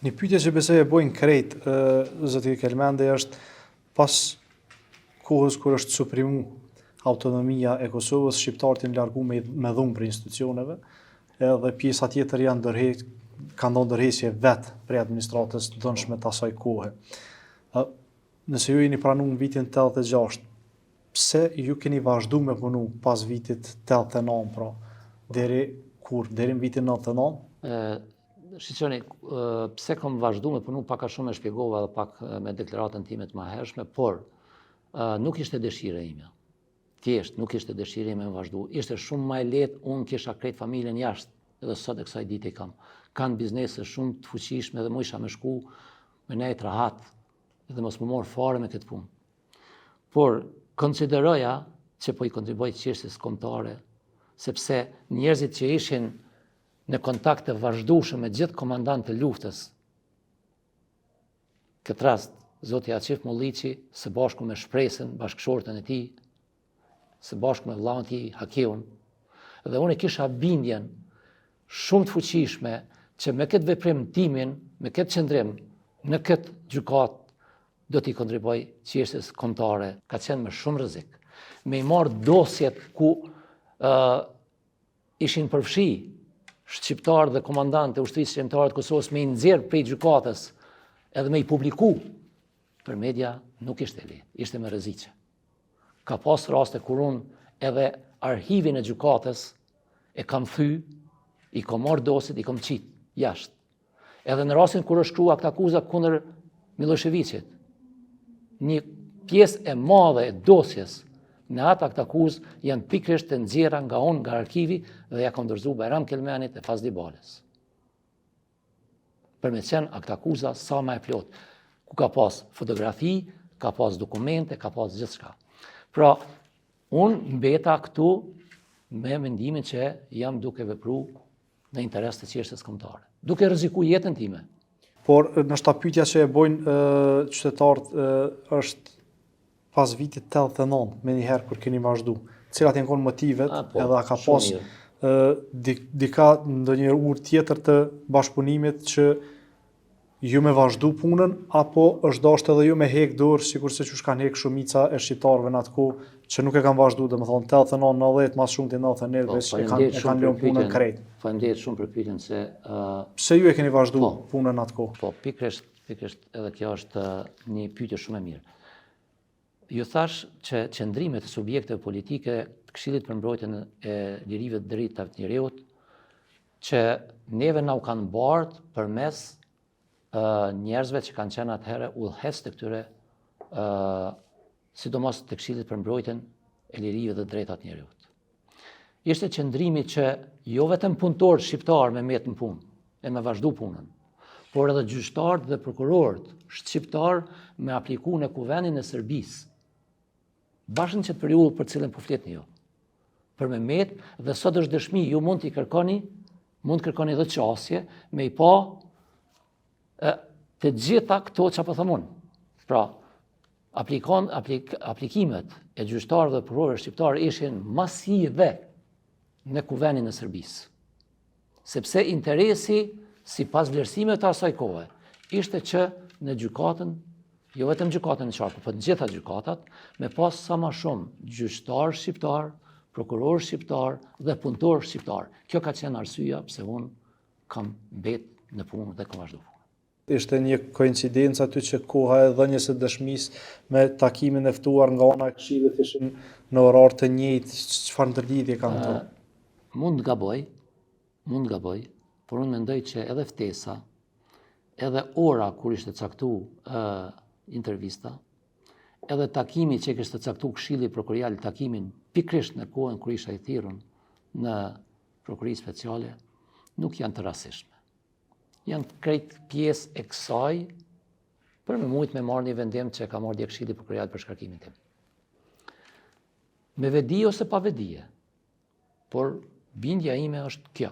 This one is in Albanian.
Një pyetje që besoj e bojnë krejt, zoti Kelmendi, është pas kohës kur është suprimu autonomia e Kosovës, shqiptarët janë largu me dhunë për institucioneve, edhe pjesa tjetër kanë ndonë ndërheqje vetë prej administratës dënshme të asaj kohe. Nëse ju jeni pranu në vitin 86, pse ju keni vazhdu me punu pas vitit 89, pra, deri në vitin 99? Shqiqoni, pse kam vazhdu me punu pak a shumë e shpjegova dhe pak me deklaratën time të mahershme, por nuk ishte dëshire ime. Thjesht, nuk ishte dëshire ime me vazhdu. Ishte shumë ma e letë, unë kisha krejt familjen jashtë, edhe sot e kësaj dite kam. Kanë biznese shumë të fuqishme dhe mu isha me shku me nejt rahat dhe mos më morë fare me këtë punë. Por, konsideroja që po i kontriboj çështjes kombëtare, sepse njerëzit që ishin në kontakte vazhdueshëm me gjithë komandantë të luftës. Këtë rast, zoti Aqif Molliçi, së bashku me shpresën, bashkëshortën e tij, së bashku me vllain e tij Hakiun, dhe unë kisha bindjen shumë të fuqishme që me këtë veprim timin, me këtë qëndrim, në këtë gjykat, do t'i kontriboj çështjes kombëtare, ka qenë me shumë rrezik. Me i marrë dosjet ku ishin përfshi shqiptarë dhe komandantë e ushtrisë shqiptare të Kosovës me i nxjerr prej gjykatës edhe me i publiku për media nuk ishte lehtë, ishte me rreziqe. Ka pas raste kur unë edhe arhivin e gjykatës e kam thy, i kam marrë dosjet, i kam qit jashtë. Edhe në rastin kur është shkruar akt akuza kundër Miloševićit, një pjesë e madhe e dosjes në atë akt akuzë janë pikërisht të nxjerra nga unë, nga arkivi, dhe ja kam dorëzuar Bajram Kelmenit e Fazli Balës. Për me qenë akt akuza sa më e plot, ku ka pas fotografi, ka pas dokumente, ka pas gjithçka. Pra, unë mbeta këtu me mendimin që jam duke vepru në interes të çështjes kombëtare, duke rreziku jetën time. Por në pyetja që e bojnë qytetarët është pas vitit 89, me njëherë kur keni vazhdu, cilat janë konë motivet, edhe a ka pas dika ndonjë urë tjetër të bashkëpunimit që ju me vazhdu punën, apo është dashur edhe ju me hek dorë, sikurse që kanë hek shumica e shqiptarëve në atë kohë, që nuk e kanë vazhdu, domethënë 89, 90, mas shumë të 99, e kanë lënë punën krejt. Faleminderit shumë për pyetjen se pse ju e keni vazhdu punën në atë kohë? Po, pikërisht edhe kjo është një pyetje shumë e mirë. Ju thash që qëndrimet e subjekteve politike të Këshillit për mbrojtjen e lirive të drejta të njerëzit që neve na u kanë bardh përmes njerëzve që kanë qenë atëherë udhëhec të këtyre sidomos të Këshillit për mbrojtjen e lirive dhe drejta të njerëzit. Ishte qëndrimi që jo vetëm punëtorë shqiptar me met në punë e me vazhdu punën, por edhe gjyqtarët dhe prokurorët shqiptar me apliku në kuvendin e Serbisë. Bashkën që të periudhë për cilën po fletni ju. Për me met, dhe sot është dëshmi, ju mund të kërkoni dhe qasje, me i pa të gjitha këto që po thëmun. Pra, aplikimet e gjyqtarëve dhe prokurorëve shqiptarë ishin masive në kuvendin e Serbisë. Sepse interesi, si pas vlerësimeve të asaj kohe, ishte që në gjykatën, jo vetëm gjykatën e qartë, por në gjitha gjykatat, me pas sa më shumë gjyqtar shqiptar, prokuror shqiptar dhe punëtor shqiptar. Kjo ka qenë arsyeja pse unë kam mbet në punë dhe kam vazhdu punë. Ishte një koincidencë aty që koha e dhënies së dëshmisë me takimin e ftuar nga ana e Këshillit ishin në orar të njëjtë, çfarë ndërlidhje kanë këto? Mund gaboj, por unë mendoj që edhe ftesa, edhe ora kur ishte caktu intervista, edhe takimi që kishte caktu Këshilli Prokurorial, takimin pikërisht në kohën kur isha i thirrur në Prokurori Speciale, nuk janë të rastishme. Janë krejt pjesë e kësaj për me mujt me marrë një vendim që ka marrë dje Këshilli Prokurorial për shkarkimin tim. Me vedi ose pa vedije, por bindja ime është kjo.